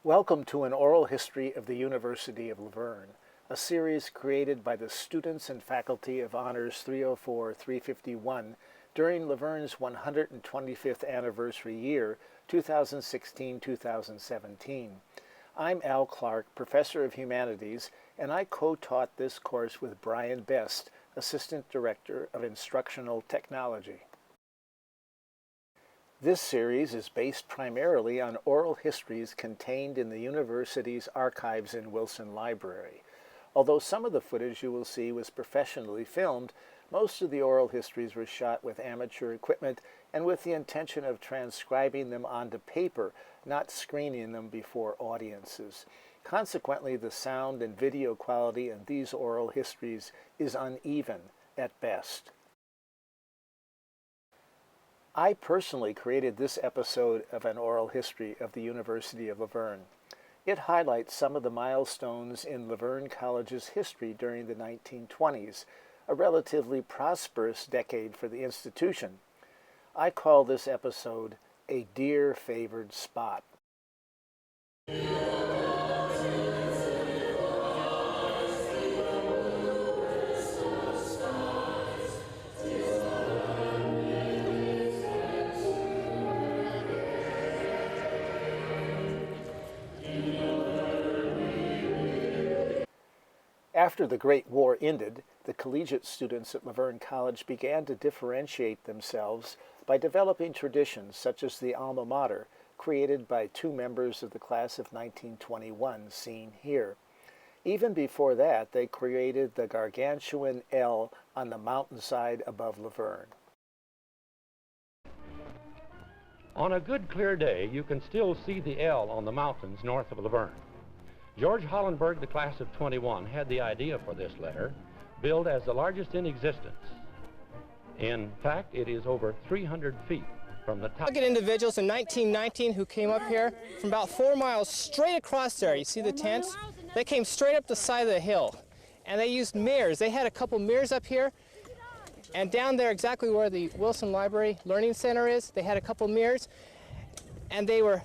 Welcome to an oral history of the University of Laverne, a series created by the students and faculty of Honors 304-351 during Laverne's 125th anniversary year, 2016-2017. I'm Al Clark, Professor of Humanities, and I co-taught this course with Brian Best, Assistant Director of Instructional Technology. This series is based primarily on oral histories contained in the university's archives in Wilson Library. Although some of the footage you will see was professionally filmed, most of the oral histories were shot with amateur equipment and with the intention of transcribing them onto paper, not screening them before audiences. Consequently, the sound and video quality in these oral histories is uneven at best. I personally created this episode of an oral history of the University of Laverne. It highlights some of the milestones in Verne College's history during the 1920s, a relatively prosperous decade for the institution. I call this episode A Dear Favored Spot. After the Great War ended, the collegiate students at Verne College began to differentiate themselves by developing traditions such as the Alma Mater, created by two members of the class of 1921, seen here. Even before that, they created the gargantuan L on the mountainside above Laverne. On a good clear day, you can still see the L on the mountains north of Laverne. George Hollenberg, the class of 21, had the idea for this letter, billed as the largest in existence. In fact, it is over 300 feet from the top. Look at individuals in 1919 who came up here from about 4 miles straight across there. You see the tents? They came straight up the side of the hill, and they used mirrors. They had a couple mirrors up here, and down there exactly where the Wilson Library Learning Center is, they had a couple mirrors, and they were,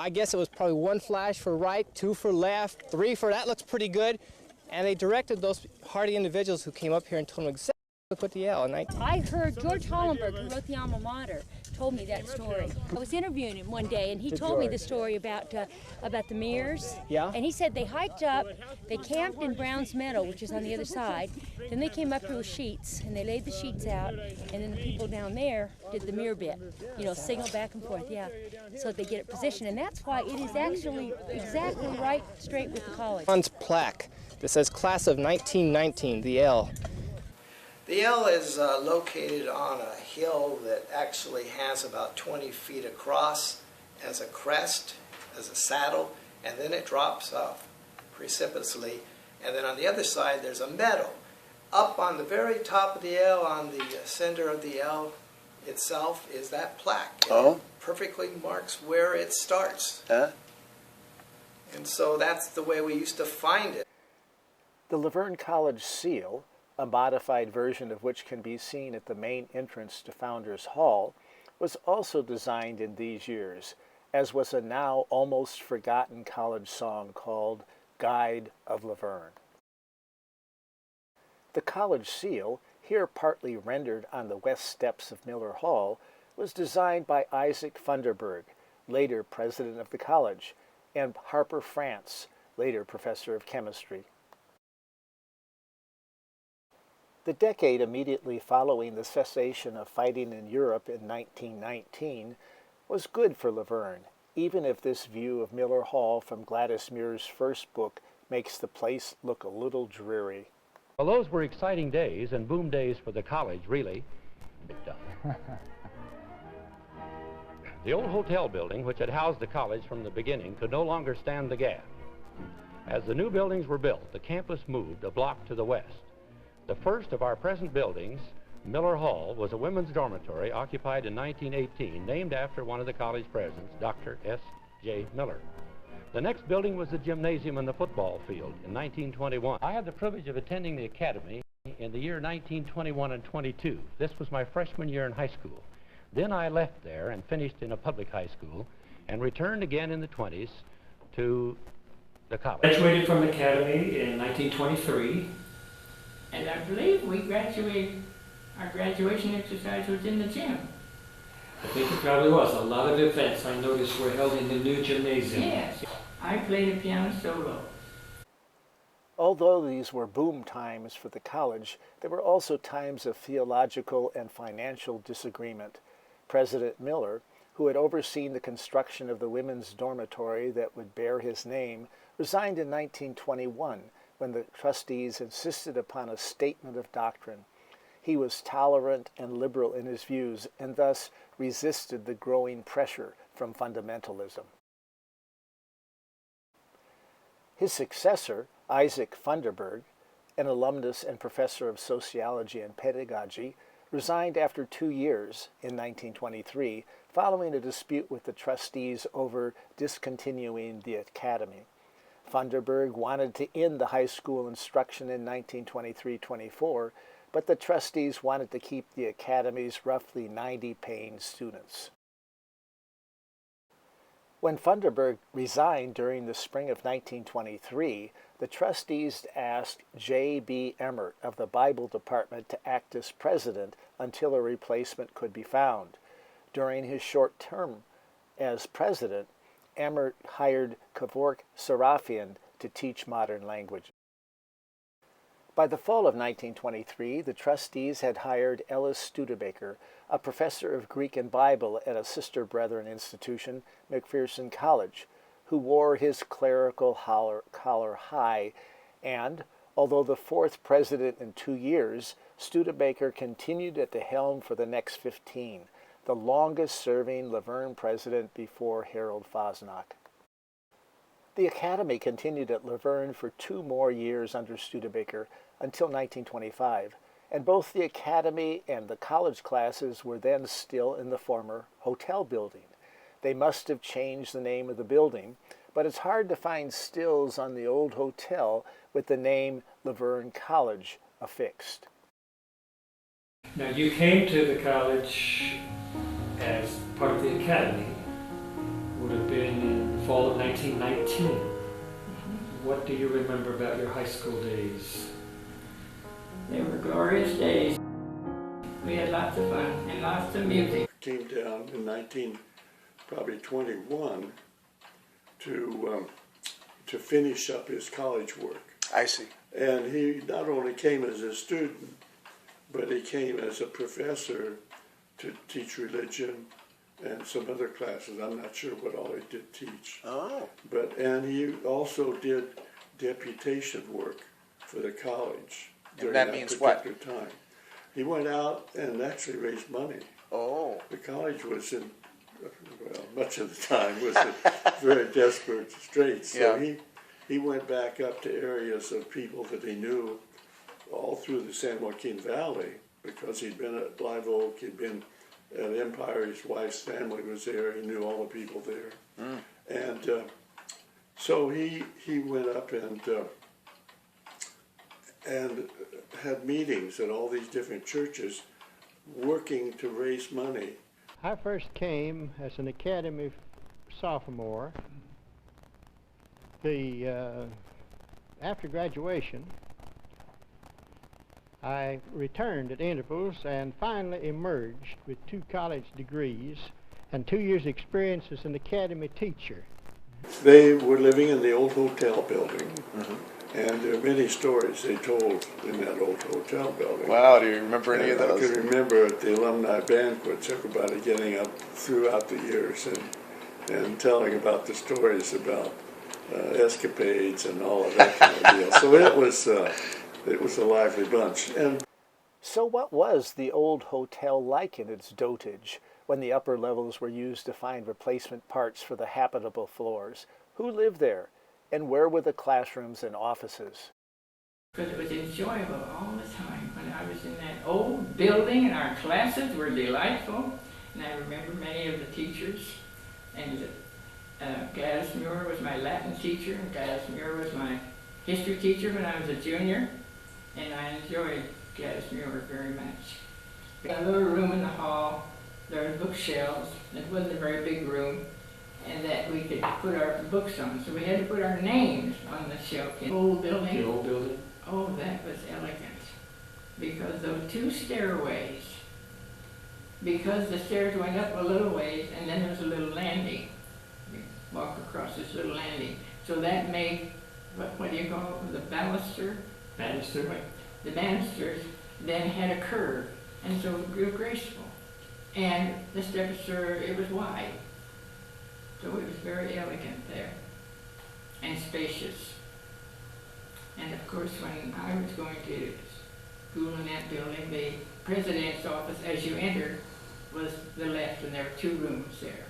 I guess it was probably 1 flash for right, 2 for left, 3 for that looks pretty good. And they directed those hardy individuals who came up here and told them exactly to put the L in 19. I heard George Hollenberg, who wrote the Alma Mater, told me that story. I was interviewing him one day, and he told me the story about the mirrors. Yeah. And he said they hiked up, they camped in Brown's Meadow, which is on the other side. Then they came up here with sheets, and they laid the sheets out, and then the people down there did the mirror bit, you know, signal back and forth, yeah, so they get it positioned. And that's why it is actually exactly right straight with the college. One's plaque that says class of 1919, the L. The L is located on a hill that actually has about 20 feet across as a crest, as a saddle, and then it drops off precipitously. And then on the other side there's a meadow. Up on the very top of the L, on the center of the L itself, is that plaque. Oh. It perfectly marks where it starts. And so that's the way we used to find it. The Laverne College seal, a modified version of which can be seen at the main entrance to Founders Hall, was also designed in these years, as was a now almost forgotten college song called Guide of Laverne. The college seal, here partly rendered on the west steps of Miller Hall, was designed by Isaac Funderburg, later president of the college, and Harper France, later professor of chemistry. The decade immediately following the cessation of fighting in Europe in 1919 was good for Laverne, even if this view of Miller Hall from Gladys Muir's first book makes the place look a little dreary. Well, those were exciting days and boom days for the college, really. Big time. The old hotel building, which had housed the college from the beginning, could no longer stand the gap. As the new buildings were built, the campus moved a block to the west. The first of our present buildings, Miller Hall, was a women's dormitory occupied in 1918, named after one of the college presidents, Dr. S.J. Miller. The next building was the gymnasium and the football field in 1921. I had the privilege of attending the academy in the year 1921 and 22. This was my freshman year in high school. Then I left there and finished in a public high school and returned again in the 20s to the college. Graduated from Academy in 1923. And I believe we graduated, our graduation exercise was in the gym. I think it probably was. A lot of events I noticed were held in the new gymnasium. Yes, I played a piano solo. Although these were boom times for the college, there were also times of theological and financial disagreement. President Miller, who had overseen the construction of the women's dormitory that would bear his name, resigned in 1921 when the trustees insisted upon a statement of doctrine. He was tolerant and liberal in his views and thus resisted the growing pressure from fundamentalism. His successor, Isaac Funderburg, an alumnus and professor of sociology and pedagogy, resigned after 2 years in 1923 following a dispute with the trustees over discontinuing the academy. Funderburg wanted to end the high school instruction in 1923-24, but the trustees wanted to keep the academy's roughly 90 paying students. When Funderburg resigned during the spring of 1923, the trustees asked J.B. Emmert of the Bible department to act as president until a replacement could be found. During his short term as president, Emmert hired Kevork Serafian to teach modern languages. By the fall of 1923, the trustees had hired Ellis Studebaker, a professor of Greek and Bible at a sister brethren institution, McPherson College, who wore his clerical collar high, and, although the fourth president in 2 years, Studebaker continued at the helm for the next 15, the longest-serving Laverne president before Harold Fosnock. The academy continued at Laverne for 2 more years under Studebaker until 1925, and both the academy and the college classes were then still in the former hotel building. They must have changed the name of the building, but it's hard to find stills on the old hotel with the name Verne College affixed. Now you came to the college as part of the academy. Would have been in the fall of 1919. What do you remember about your high school days? They were glorious days. We had lots of fun and lots of music. Came down in 1921 to finish up his college work. I see. And he not only came as a student, but he came as a professor to teach religion and some other classes. I'm not sure what all he did teach. Oh. And he also did deputation work for the college during that means what? particular time. He went out and actually raised money. Oh. The college was in, well, much of the time was in very desperate straits. So Yeah. he went back up to areas of people that he knew all through the San Joaquin Valley, because he'd been at Live Oak, he'd been at Empire, his wife's family was there, he knew all the people there. And so he went up and had meetings at all these different churches working to raise money. I first came as an academy sophomore. After graduation, I returned at intervals and finally emerged with 2 college degrees and 2 years' experience as an academy teacher. They were living in the old hotel building, and there are many stories they told in that old hotel building. Wow, do you remember any of those? I can remember at the alumni banquets, everybody getting up throughout the years and telling about the stories about escapades and all of that kind of deal. So it was a lively bunch. And So what was the old hotel like in its dotage when the upper levels were used to find replacement parts for the habitable floors? Who lived there? And where were the classrooms and offices? Because it was enjoyable all the time. When I was in that old building, and our classes were delightful, and I remember many of the teachers, and Gladys Muir was my Latin teacher, and Gladys Muir was my history teacher when I was a junior, and I enjoyed Gladys Muir very much. We had a little room in the hall, there were bookshelves, it wasn't a very big room, and that we could put our books on. So we had to put our names on the shelf in the old building. The old building? Oh, that was elegant. Because those two stairways, because the stairs went up a little ways and then there was a little landing. You walk across this little landing. So that made, what do you call it, the baluster? Banister? The banisters then had a curve, and so it grew graceful. And the steps it was wide. So it was very elegant there, and spacious. And of course, when I was going to school in that building, the president's office, as you entered, was the left, and there were 2 rooms there.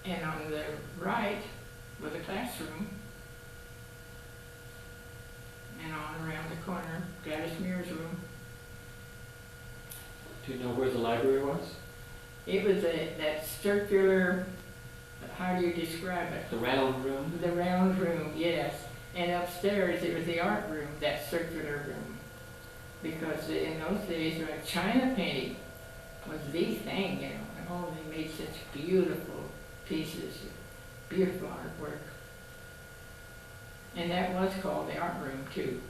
And on the right was a classroom, and on around the corner, Gladys Muir's room. Do you know where the library was? It was that circular, how do you describe it? The round room? The round room, yes. And upstairs it was the art room, that circular room. Because in those days, China painting was the thing, you know. And oh, they made such beautiful pieces, beautiful artwork. And that was called the art room, too.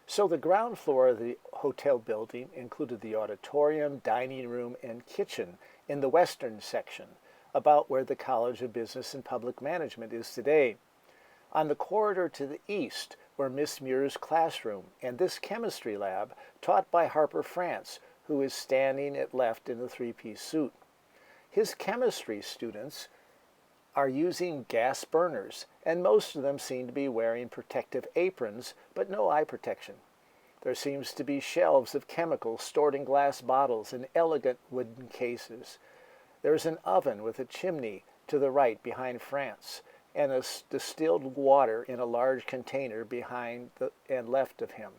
So the ground floor of the hotel building included the auditorium, dining room, and kitchen in the western section, about where the College of Business and Public Management is today. On the corridor to the east were Miss Muir's classroom and this chemistry lab taught by Harper France, who is standing at left in the 3-piece suit. His chemistry students are using gas burners, and most of them seem to be wearing protective aprons, but no eye protection. There seems to be shelves of chemicals stored in glass bottles in elegant wooden cases. There is an oven with a chimney to the right behind France, and a distilled water in a large container behind and left of him.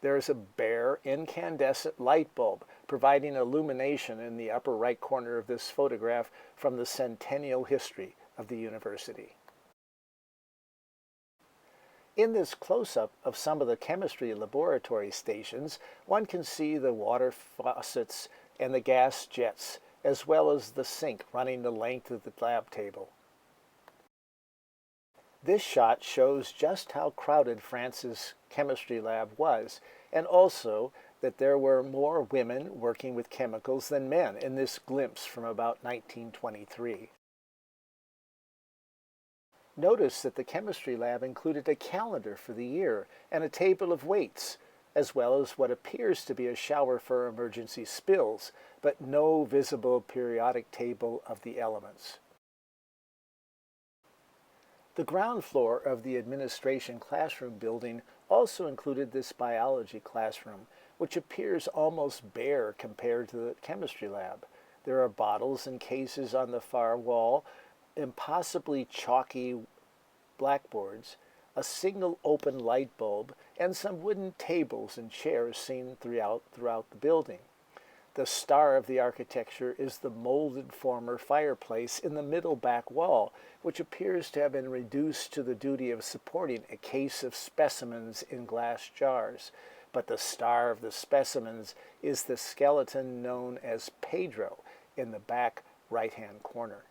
There is a bare incandescent light bulb providing illumination in the upper right corner of this photograph from the centennial history of the university. In this close-up of some of the chemistry laboratory stations, one can see the water faucets and the gas jets, as well as the sink running the length of the lab table. This shot shows just how crowded France's chemistry lab was, and also that there were more women working with chemicals than men in this glimpse from about 1923. Notice that the chemistry lab included a calendar for the year and a table of weights, as well as what appears to be a shower for emergency spills, but no visible periodic table of the elements. The ground floor of the administration classroom building also included this biology classroom, which appears almost bare compared to the chemistry lab. There are bottles and cases on the far wall, impossibly chalky blackboards, a single open light bulb, and some wooden tables and chairs seen throughout the building. The star of the architecture is the molded former fireplace in the middle back wall, which appears to have been reduced to the duty of supporting a case of specimens in glass jars. But the star of the specimens is the skeleton known as Pedro in the back right-hand corner.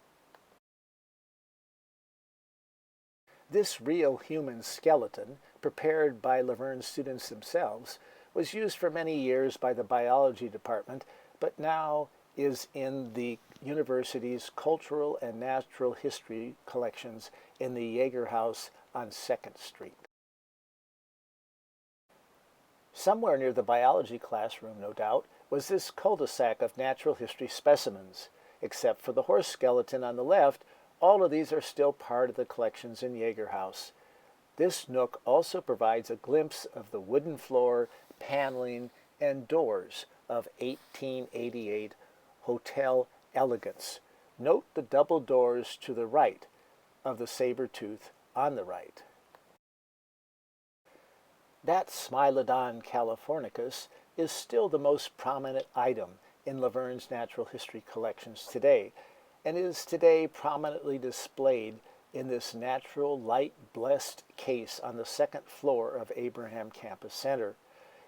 This real human skeleton, prepared by Laverne students themselves, was used for many years by the biology department, but now is in the university's cultural and natural history collections in the Jaeger House on 2nd Street. Somewhere near the biology classroom, no doubt, was this cul-de-sac of natural history specimens. Except for the horse skeleton on the left, all of these are still part of the collections in Jaeger House. This nook also provides a glimpse of the wooden floor, paneling, and doors of 1888 Hotel Elegance. Note the double doors to the right of the saber-tooth on the right. That Smilodon californicus is still the most prominent item in Laverne's natural history collections today, and is today prominently displayed in this natural light blessed case on the 2nd floor of Abraham Campus Center.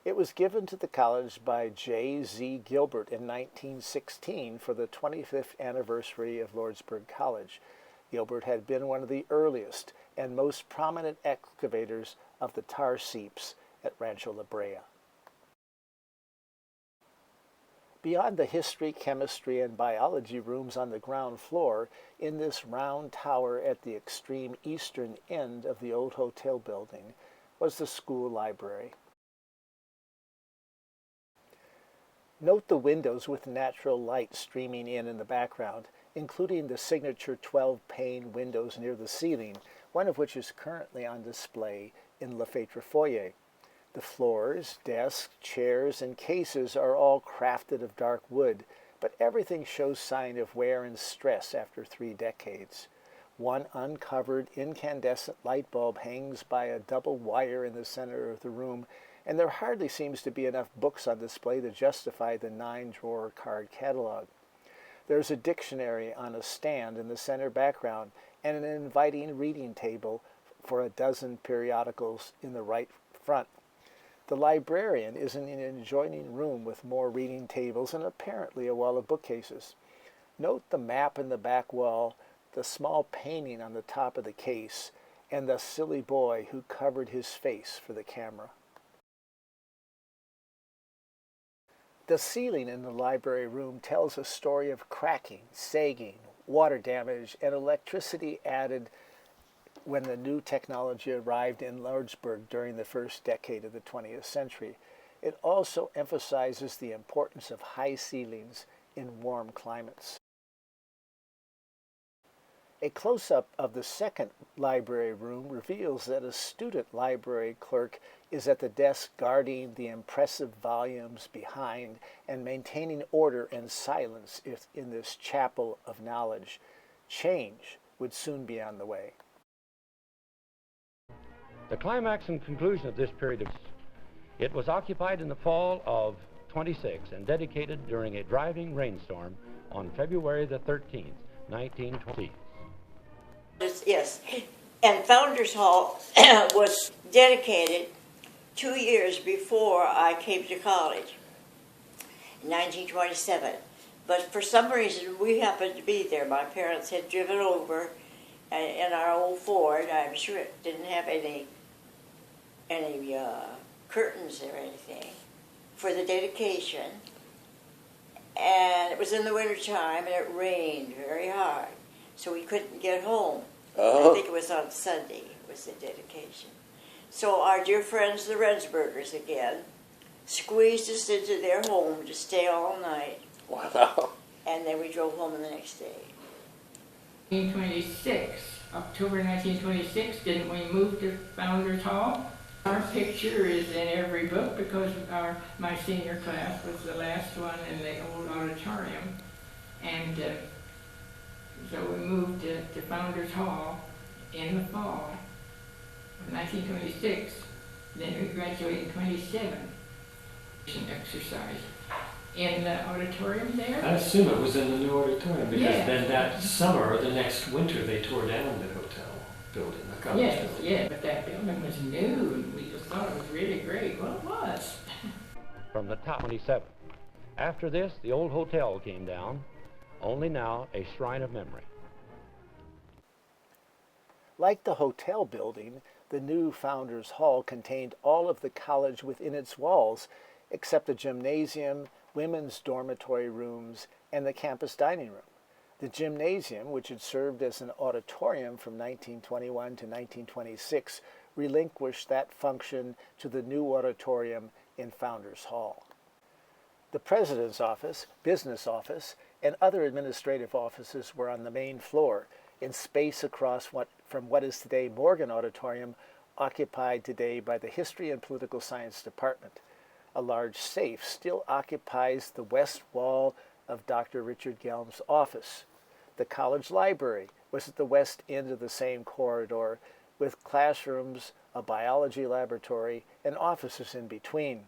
It was given to the college by J.Z. Gilbert in 1916 for the 25th anniversary of Lordsburg College. Gilbert had been one of the earliest and most prominent excavators of the tar seeps at Rancho La Brea. Beyond the history, chemistry, and biology rooms on the ground floor, in this round tower at the extreme eastern end of the old hotel building, was the school library. Note the windows with natural light streaming in the background, including the signature 12-pane windows near the ceiling, one of which is currently on display in Le Faitre Foyer. The floors, desks, chairs, and cases are all crafted of dark wood, but everything shows sign of wear and stress after 3 decades. One uncovered incandescent light bulb hangs by a double wire in the center of the room, and there hardly seems to be enough books on display to justify the 9-drawer card catalog. There's a dictionary on a stand in the center background and an inviting reading table for a dozen periodicals in the right front. The librarian is in an adjoining room with more reading tables and apparently a wall of bookcases. Note the map in the back wall, the small painting on the top of the case, and the silly boy who covered his face for the camera. The ceiling in the library room tells a story of cracking, sagging, water damage, and electricity added when the new technology arrived in Lordsburg during the first decade of the 20th century. It also emphasizes the importance of high ceilings in warm climates. A close-up of the second library room reveals that a student library clerk is at the desk guarding the impressive volumes behind and maintaining order and silence in this chapel of knowledge. Change would soon be on the way. The climax and conclusion of this period it was occupied in the fall of 26 and dedicated during a driving rainstorm on February the 13th, 1920. Yes, and Founders Hall was dedicated 2 years before I came to college, in 1927. But for some reason, we happened to be there. My parents had driven over in our old Ford. I'm sure it didn't have any curtains or anything for the dedication. And it was in the wintertime, and it rained very hard, so we couldn't get home. I think it was on Sunday, was the dedication. So our dear friends, the Rensburgers again, squeezed us into their home to stay all night. Wow. And then we drove home the next day. 1926, October 1926, didn't we move to Founders Hall? Our picture is in every book because my senior class was the last one in the old auditorium. And so we moved to Founders Hall in the fall of 1926. Then we graduated in 27. An exercise in the auditorium there. I assume it was in the new auditorium because Yeah. then that summer or the next winter they tore down the hotel building, the college Yes, building. yeah, but that building was new and we just thought it was really great. Well, it was. From the top 27. After this, the old hotel came down, only now a shrine of memory. Like the hotel building, the new Founders Hall contained all of the college within its walls, except a gymnasium, women's dormitory rooms, and the campus dining room. The gymnasium, which had served as an auditorium from 1921 to 1926, relinquished that function to the new auditorium in Founders Hall. The president's office, business office, and other administrative offices were on the main floor, in space across from what is today Morgan Auditorium, occupied today by the History and Political Science Department. A large safe still occupies the west wall of Dr. Richard Gelm's office. The college library was at the west end of the same corridor, with classrooms, a biology laboratory, and offices in between.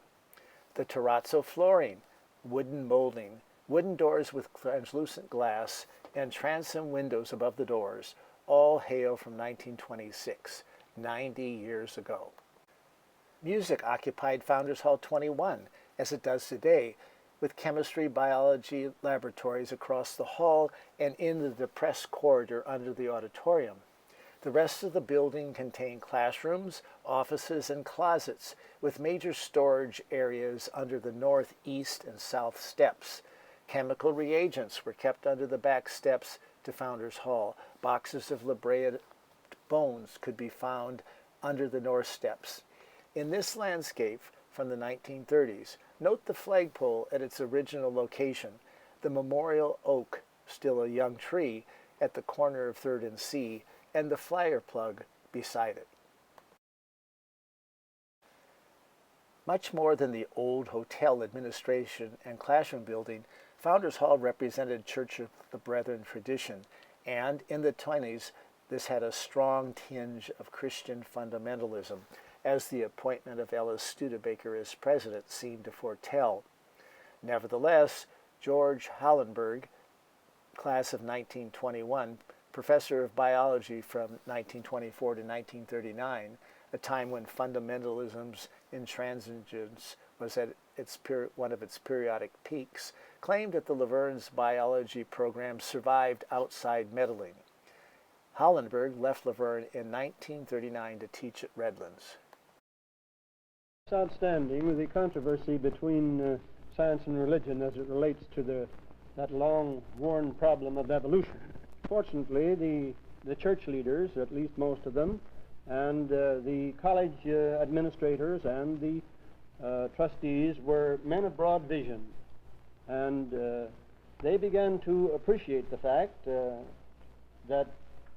The terrazzo flooring, wooden molding, wooden doors with translucent glass, and transom windows above the doors, all hail from 1926, 90 years ago. Music occupied Founders Hall 21, as it does today, with chemistry, biology laboratories across the hall and in the depressed corridor under the auditorium. The rest of the building contained classrooms, offices, and closets, with major storage areas under the north, east, and south steps. Chemical reagents were kept under the back steps to Founders Hall. Boxes of La Brea bones could be found under the north steps. In this landscape from the 1930s, note the flagpole at its original location, the memorial oak, still a young tree, at the corner of 3rd and C, and the flyer plug beside it. Much more than the old hotel administration and classroom building, Founders Hall represented Church of the Brethren tradition, and in the 20s, this had a strong tinge of Christian fundamentalism, as the appointment of Ellis Studebaker as president seemed to foretell. Nevertheless, George Hallenberg, class of 1921, professor of biology from 1924 to 1939, a time when fundamentalism's intransigence was at one of its periodic peaks, claimed that the Laverne's biology program survived outside meddling. Hallenberg left Laverne in 1939 to teach at Redlands. It's outstanding with the controversy between science and religion as it relates to that long-worn problem of evolution. Fortunately, the church leaders, at least most of them, and the college administrators and the trustees were men of broad vision, and they began to appreciate the fact that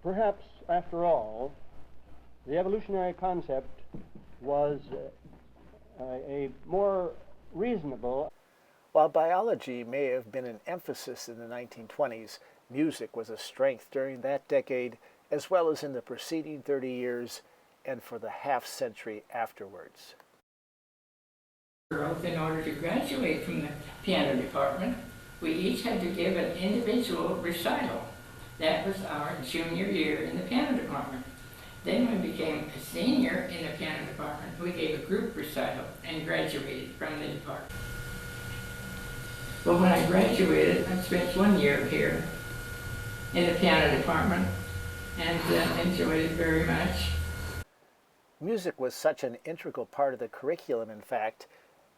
perhaps, after all, the evolutionary concept was a more reasonable. While biology may have been an emphasis in the 1920s, music was a strength during that decade, as well as in the preceding 30 years and for the half-century afterwards. In order to graduate from the piano department, we each had to give an individual recital. That was our junior year in the piano department. Then when we became a senior in the piano department, we gave a group recital and graduated from the department. Well, when I graduated, I spent 1 year here in the piano department and enjoyed it very much. Music was such an integral part of the curriculum, in fact,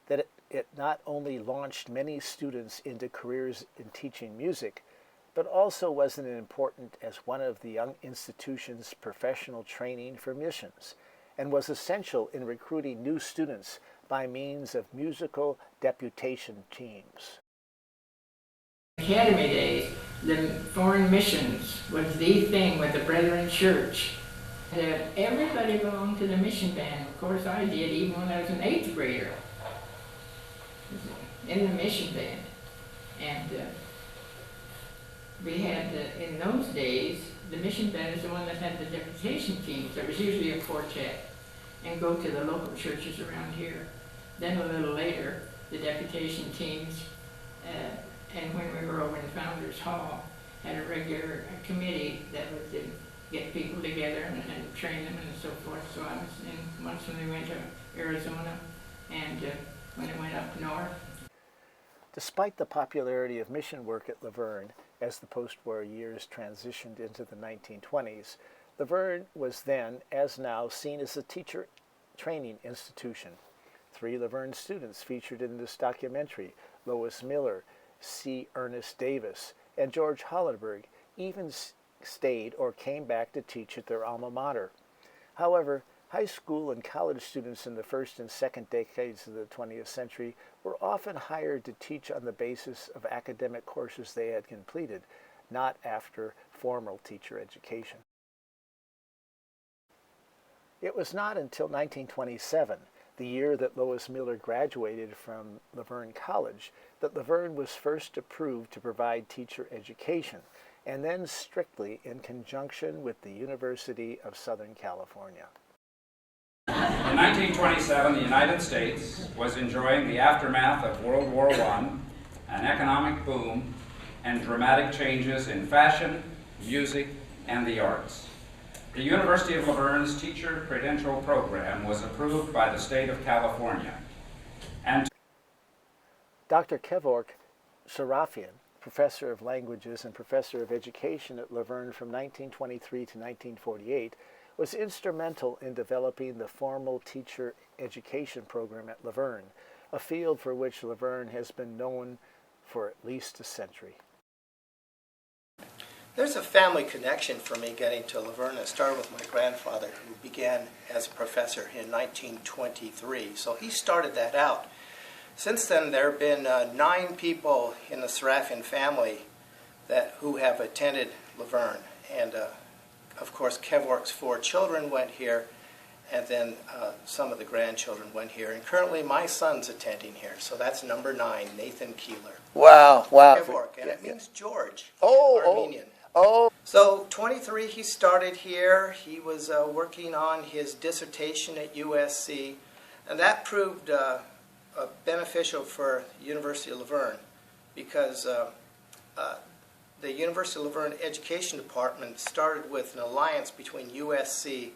that it not only launched many students into careers in teaching music, but also was as important as one of the young institution's professional training for missions, and was essential in recruiting new students by means of musical deputation teams. Academy days, the foreign missions was the thing with the Brethren Church. Everybody belonged to the mission band. Of course, I did, even when I was an 8th grader, in the mission band. And we had, in those days, the mission band is the one that had the deputation teams. There was usually a quartet, and go to the local churches around here. Then a little later, the deputation teams, and when we were over in Founders Hall, had a regular committee that would get people together and train them and so forth. So I was in once when we went to Arizona, and when it went up north. Despite the popularity of mission work at Laverne, as the post-war years transitioned into the 1920s, Laverne was then, as now, seen as a teacher training institution. 3 Laverne students featured in this documentary, Lois Miller, C. Ernest Davis, and George Hallenberg, even stayed or came back to teach at their alma mater. However, high school and college students in the first and second decades of the 20th century were often hired to teach on the basis of academic courses they had completed, not after formal teacher education. It was not until 1927, the year that Lois Miller graduated from Verne College, that Laverne was first approved to provide teacher education, and then strictly in conjunction with the University of Southern California. In 1927, the United States was enjoying the aftermath of World War I, an economic boom, and dramatic changes in fashion, music, and the arts. The University of Laverne's teacher credential program was approved by the state of California. And Dr. Kevork Sarafian, professor of languages and professor of education at Laverne from 1923 to 1948, was instrumental in developing the formal teacher education program at Laverne, a field for which Laverne has been known for at least a century. There's a family connection for me getting to Laverne. It started with my grandfather, who began as a professor in 1923. So he started that out. Since then, there have been 9 people in the Sarafian family who have attended Laverne. And of course, Kevork's 4 children went here, and then some of the grandchildren went here. And currently, my son's attending here. So that's number 9, Nathan Keeler. Wow, wow. Kevork, and it means George, Oh, Armenian. Oh. So 23, he started here. He was working on his dissertation at USC, and that proved beneficial for University of Laverne, because the University of Laverne Education Department started with an alliance between USC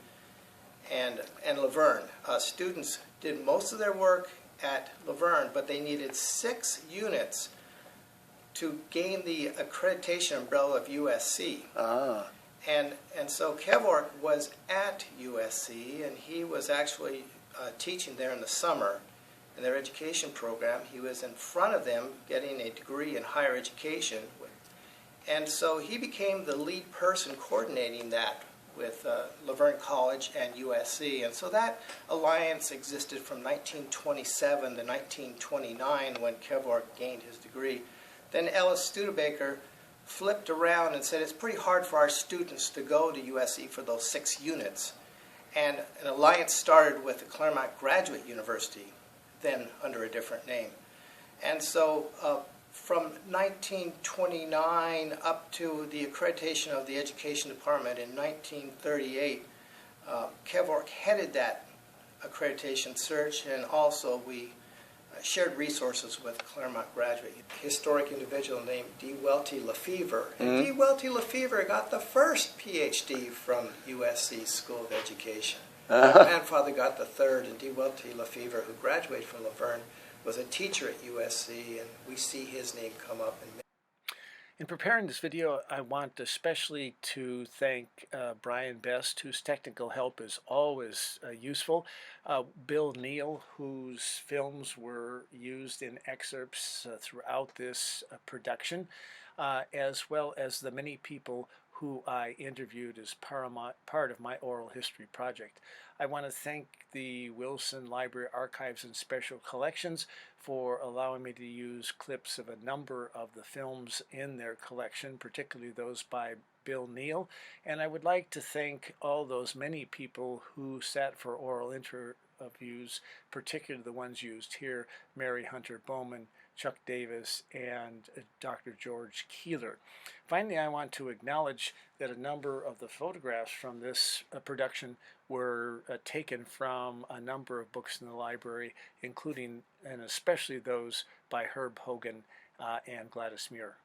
and Laverne. Students did most of their work at Laverne, but they needed 6 units to gain the accreditation umbrella of USC. Ah. And so Kevork was at USC, and he was actually teaching there in the summer in their education program. He was in front of them getting a degree in higher education. And so he became the lead person coordinating that with Verne College and USC. And so that alliance existed from 1927 to 1929 when Kevork gained his degree. Then Ellis Studebaker flipped around and said it's pretty hard for our students to go to USC for those 6 units. And an alliance started with the Claremont Graduate University, then under a different name. And so from 1929 up to the accreditation of the Education Department in 1938, Kevork headed that accreditation search, and also we shared resources with Claremont Graduate. A historic individual named D. Welty Lefevre. And D. Welty Lefevre got the first PhD from USC School of Education. My grandfather got the 3rd, and D. Welty Lefevre, who graduated from Laverne, was a teacher at USC, and we see his name come up in. In preparing this video, I want especially to thank Brian Best, whose technical help is always useful, Bill Neal, whose films were used in excerpts throughout this production, as well as the many people who I interviewed as part of my oral history project. I want to thank the Wilson Library Archives and Special Collections for allowing me to use clips of a number of the films in their collection, particularly those by Bill Neal. And I would like to thank all those many people who sat for oral interviews, particularly the ones used here: Mary Hunter Bowman, Chuck Davis, and Dr. George Keeler. Finally, I want to acknowledge that a number of the photographs from this production were taken from a number of books in the library, including and especially those by Herb Hogan and Gladys Muir.